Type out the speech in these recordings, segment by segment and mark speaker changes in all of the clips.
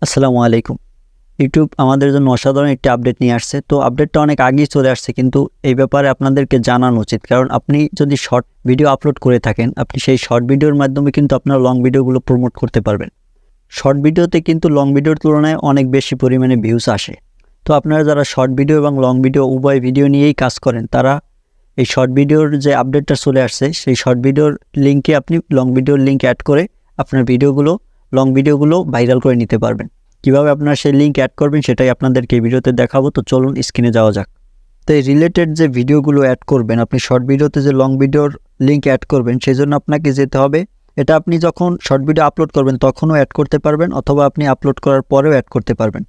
Speaker 1: আসসালামু আলাইকুম। ইউটিউব আমাদের জন্য অসাধারণ একটি আপডেট নিয়ে আসছে। তো আপডেটটা অনেক আগেই চলে আসছে, কিন্তু এই ব্যাপারে আপনাদেরকে জানানো উচিত। কারণ আপনি যদি শর্ট ভিডিও আপলোড করে থাকেন, আপনি সেই শর্ট ভিডিওর মাধ্যমে কিন্তু আপনার লং ভিডিওগুলো প্রমোট করতে পারবেন। শর্ট ভিডিওতে কিন্তু লং ভিডিওর তুলনায় অনেক বেশি পরিমাণে ভিউজ আসে। তো আপনারা যারা শর্ট ভিডিও এবং লং ভিডিও উভয় ভিডিও নিয়েই কাজ করেন, তারা এই শর্ট ভিডিওর যে আপডেটটা চলে আসছে, সেই শর্ট ভিডিওর লিঙ্কে আপনি লং ভিডিওর লিঙ্ক অ্যাড করে আপনার লং ভিডিওগুলো ভাইরাল করে নিতে পারবেন। কিভাবে আপনারা সেই লিঙ্ক অ্যাড করবেন সেটাই আপনাদেরকে এই ভিডিওতে দেখাবো। তো চলুন স্ক্রিনে যাওয়া যাক। তো এই রিলেটেড যে ভিডিওগুলো অ্যাড করবেন, আপনি শর্ট ভিডিওতে যে লং ভিডিওর লিঙ্ক অ্যাড করবেন, সেই জন্য আপনাকে যেতে হবে, এটা আপনি যখন শর্ট ভিডিও আপলোড করবেন তখনও অ্যাড করতে পারবেন, অথবা আপনি আপলোড করার পরেও অ্যাড করতে পারবেন।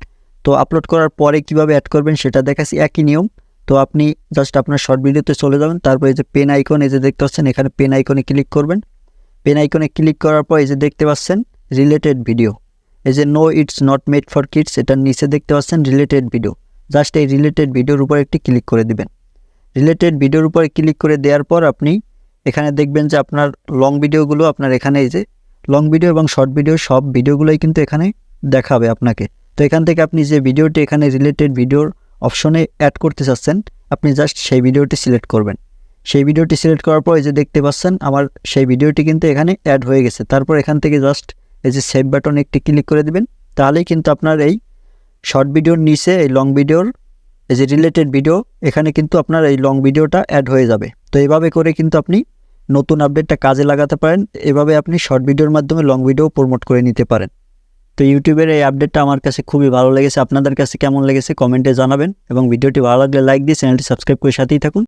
Speaker 1: তো আপলোড করার পরে কিভাবে অ্যাড করবেন সেটা দেখাচ্ছি, একই নিয়ম। তো আপনি জাস্ট আপনার শর্ট ভিডিওতে চলে যাবেন, তারপর এই যে পেন আইকন, এই যে দেখতে পাচ্ছেন, এখানে পেন আইকনে ক্লিক করবেন। পেন আইকনে ক্লিক করার পর এই যে দেখতে পাচ্ছেন রিলেটেড ভিডিও, এই যে no it's not made for kids, এটার নিচে দেখতে পাচ্ছেন রিলেটেড ভিডিও। জাস্ট এই রিলেটেড ভিডিওর উপর একটি ক্লিক করে দিবেন। রিলেটেড ভিডিওর উপরে ক্লিক করে দেওয়ার পর আপনি এখানে দেখবেন যে আপনার লং ভিডিওগুলো, আপনার এখানে এই যে লং ভিডিও এবং শর্ট ভিডিও সব ভিডিওগুলোই কিন্তু এখানে দেখাবে আপনাকে। তো এখান থেকে আপনি যে ভিডিওটি এখানে রিলেটেড ভিডিওর অপশনে অ্যাড করতে চাচ্ছেন, আপনি জাস্ট সেই ভিডিওটি সিলেক্ট করবেন। সেই ভিডিওটি সিলেক্ট করার পর এই যে দেখতে পাচ্ছেন আমার সেই ভিডিওটি কিন্তু এখানে অ্যাড হয়ে গেছে। তারপর এখান থেকে জাস্ট এই যে সেভ বাটনে একটি ক্লিক করে দিবেন, তাহলেই কিন্তু আপনার এই শর্ট ভিডিওর নিচে এই লং ভিডিওর এই যে রিলেটেড ভিডিও, এখানে কিন্তু আপনার এই লং ভিডিওটা অ্যাড হয়ে যাবে। তো এইভাবে করে কিন্তু আপনি নতুন আপডেটটা কাজে লাগাতে পারেন। এভাবে আপনি শর্ট ভিডিওর মাধ্যমে লং ভিডিও প্রমোট করে নিতে পারেন। তো ইউটিউবের এই আপডেটটা আমার কাছে খুবই ভালো লেগেছে। আপনাদের কাছে কেমন লেগেছে কমেন্টে জানাবেন, এবং ভিডিওটি ভালো লাগলে লাইক দিয়ে চ্যানেলটি সাবস্ক্রাইব করে সাথেই থাকুন।